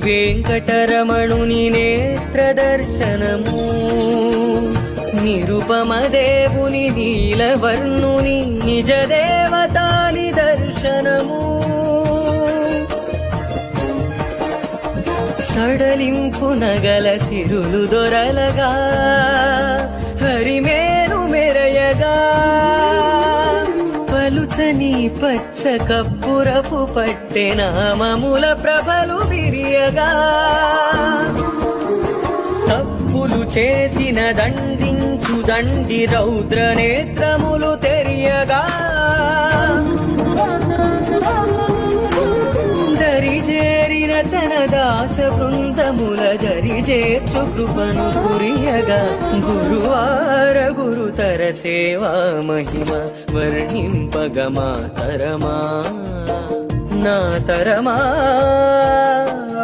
వెంకటరమణుని నేత్ర దర్శనము, నిరుపమ దేవుని నీలవర్ణుని నిజ దేవతాని దర్శనము, సడలింపు నగల సిరులు దొరలగా హరిమేను మెరయగా, పలుచని పచ్చ కప్పురపు పట్టె నామముల ప్రభలు విరియగా, తప్పులు చేసిన దండించు దండి రౌద్ర నేత్రములు తెరియగా, దరిజేరిన తన దాస బృందముల దరిజేర్చు కృపను కురియగా, గురువార గురుతర సేవా మహిమ వర్ణింపగ మా తరమా, నా తరమా.